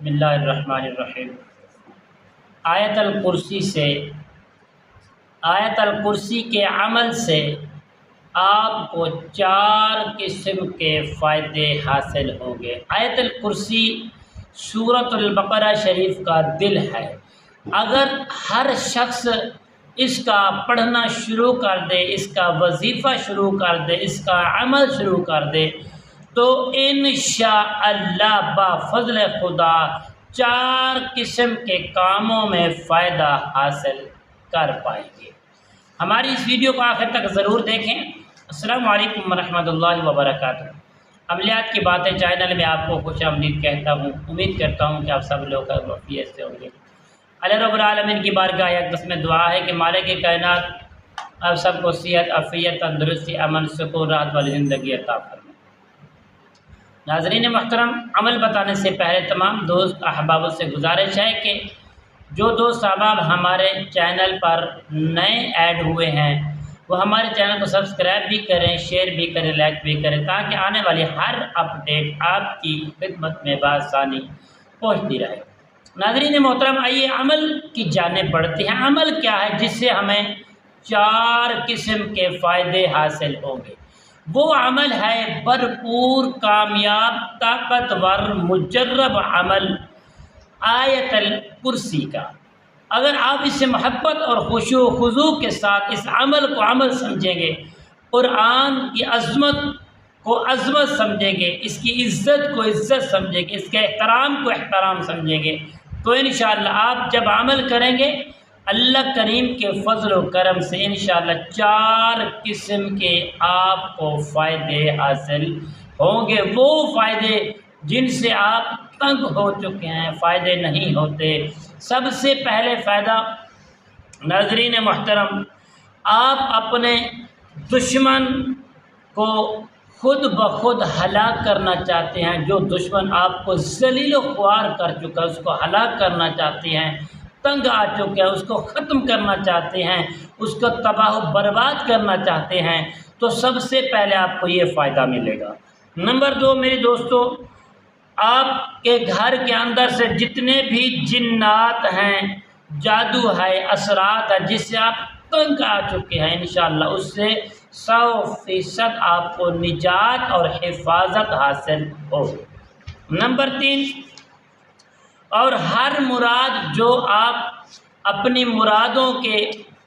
बिस्मिल्लाहिर्रहमानिर्रहीम। आयत अल कुर्सी के अमल से आपको 4 किस्म के फ़ायदे हासिल होंगे। आयत अल कुर्सी सूरतुल बकरा शरीफ का दिल है। अगर हर शख्स इसका पढ़ना शुरू कर दे, इसका वजीफ़ा शुरू कर दे, इसका अमल शुरू कर दे, तो इंशाअल्लाह बाफ़ज़ल खुदा 4 किस्म के कामों में फ़ायदा हासिल कर पाएंगे। हमारी इस वीडियो को आखिर तक ज़रूर देखें। अस्सलामु अलैकुम वरहमतुल्लाहि वबरकातुहू। अमलियात की बातें चैनल में आपको खुशामदीद कहता हूँ। उम्मीद करता हूँ कि आप सब लोग वफ़ीयत से होंगे। अल्लाह रब्बुल आलमीन की बारगाह अक़दस में दुआ है कि मालिक कायनात आप सबको सेहत, आफ़ियत, तंदुरुस्ती, अमन, सुकून, राहत वाली ज़िंदगी अता फरमाए। नाज़रीन मोहतरम, अमल बताने से पहले तमाम दोस्त अहबाब से गुजारिश है कि जो दोस्त अहबाब हमारे चैनल पर नए ऐड हुए हैं वो हमारे चैनल को सब्सक्राइब भी करें, शेयर भी करें, लाइक भी करें, ताकि आने वाली हर अपडेट आपकी खिदमत में बासानी पहुँचती रहे। नाज़रीन मोहतरम, आइए अमल की जानिब बढ़ते हैं। अमल क्या है जिससे हमें 4 किस्म के फ़ायदे हासिल होंगे? वो अमल है भरपूर कामयाब ताकतवर मुजर्रब अमल आयतल कुर्सी का। अगर आप इससे मोहब्बत और खुशू खुजू के साथ इस अमल को अमल समझेंगे, कुरान की अज़मत को अज़मत समझेंगे, इसकी इज़्ज़त को इज़्ज़त समझेंगे, इसके एहतराम को एहतराम समझेंगे, तो इंशाअल्लाह आप जब अमल करेंगे अल्लाह करीम के फ़ज़ल व करम से इंशाअल्लाह 4 किस्म के आपको फ़ायदे हासिल होंगे। वो फ़ायदे जिनसे आप तंग हो चुके हैं, फ़ायदे नहीं होते। सबसे पहले फ़ायदा नाज़रीन मोहतरम, आप अपने दुश्मन को खुद ब खुद हलाक करना चाहते हैं। जो दुश्मन आपको ज़लील व ख्वार कर चुका है उसको हलाक करना चाहते हैं, तंग आ चुके हैं उसको ख़त्म करना चाहते हैं, उसको तबाह बर्बाद करना चाहते हैं, तो सबसे पहले आपको ये फ़ायदा मिलेगा। नंबर 2 मेरे दोस्तों, आपके घर के अंदर से जितने भी जिन्नात हैं, जादू है, असरात है, जिससे आप तंग आ चुके हैं, इंशाअल्लाह उससे 100% आपको निजात और हिफाजत हासिल होगी। नंबर 3, और हर मुराद जो आप अपनी मुरादों के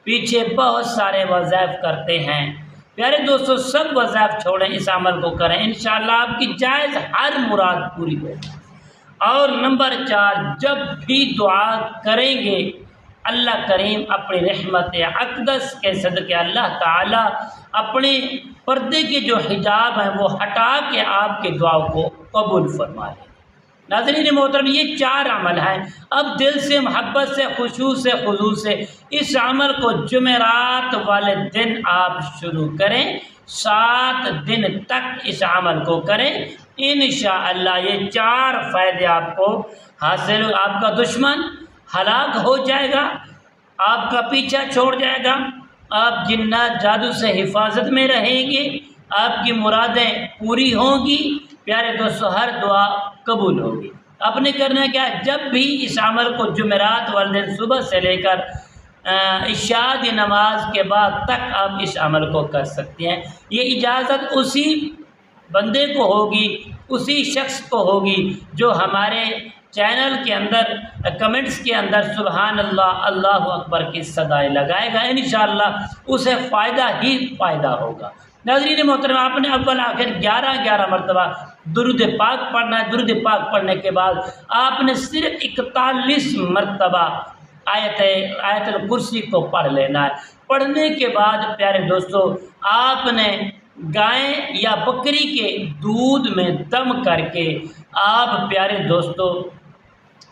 पीछे बहुत सारे वज़ाइफ करते हैं, प्यारे दोस्तों सब वज़ाइफ छोड़ें, इस अमल को करें, इंशाअल्लाह आपकी जायज़ हर मुराद पूरी होगी। और नंबर 4, जब भी दुआ करेंगे अल्लाह करीम अपनी रहमत अक़दस के सदक़े अल्लाह ताला अपने पर्दे के जो हिजाब हैं वो हटा के आपके दुआओं को कबूल फरमाए। नाज़रीन मोहतरम, ये 4 अमल हैं। अब दिल से, मोहब्बत से, खुशू से, खुजू से इस अमल को जुमेरात वाले दिन आप शुरू करें, 7 दिन तक इस अमल को करें, इंशाअल्लाह ये 4 फ़ायदे आपको हासिल। आपका दुश्मन हलाक हो जाएगा, आपका पीछा छोड़ जाएगा, आप जिन्नात जादू से हिफाजत में रहेंगे, आपकी मुरादें पूरी होंगी। प्यारे दोस्तों, हर दुआ कबूल होगी। आपने करना क्या, जब भी इस अमल को जुमेरात वाले दिन सुबह से लेकर इशा की नमाज के बाद तक आप इस अमल को कर सकते हैं। ये इजाज़त उसी बंदे को होगी, उसी शख्स को होगी जो हमारे चैनल के अंदर कमेंट्स के अंदर सुबहान अल्लाह, अल्लाहु अकबर की सदाएँ लगाएगा। इंशाअल्लाह उसे फ़ायदा ही फ़ायदा होगा। नाज़रीन मोहतरम, आपने अव्वल आखिर 11 मरतबा दुरूद पाक पढ़ना है। दुरूद पाक पढ़ने के बाद आपने सिर्फ 41 मरतबा आयतुल कुर्सी को पढ़ लेना है। पढ़ने के बाद प्यारे दोस्तों आपने गाय या बकरी के दूध में दम करके आप प्यारे दोस्तों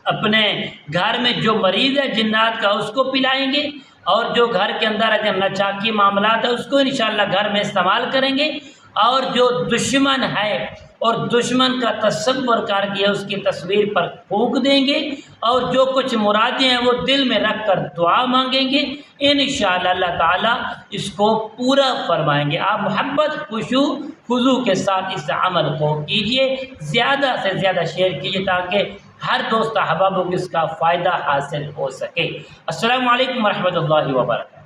अपने घर में जो मरीज़ है जिन्नात का उसको पिलाएंगे, और जो घर के अंदर अगर नचाकी मामलात है उसको इंशाअल्लाह घर में इस्तेमाल करेंगे। और जो दुश्मन है और दुश्मन का तसव्वुर करके उसकी तस्वीर पर फूंक देंगे, और जो कुछ मुरादें हैं वो दिल में रख कर दुआ मांगेंगे, इंशाअल्लाह अल्लाह ताला इसको पूरा फरमाएंगे। आप मोहब्बत खुशू खुजू के साथ इस अमल को कीजिए, ज़्यादा से ज़्यादा शेयर कीजिए ताकि ہر دوست احبابوں کو اس کا فائدہ حاصل ہو سکے۔ السلام علیکم ورحمۃ اللہ وبرکاتہ۔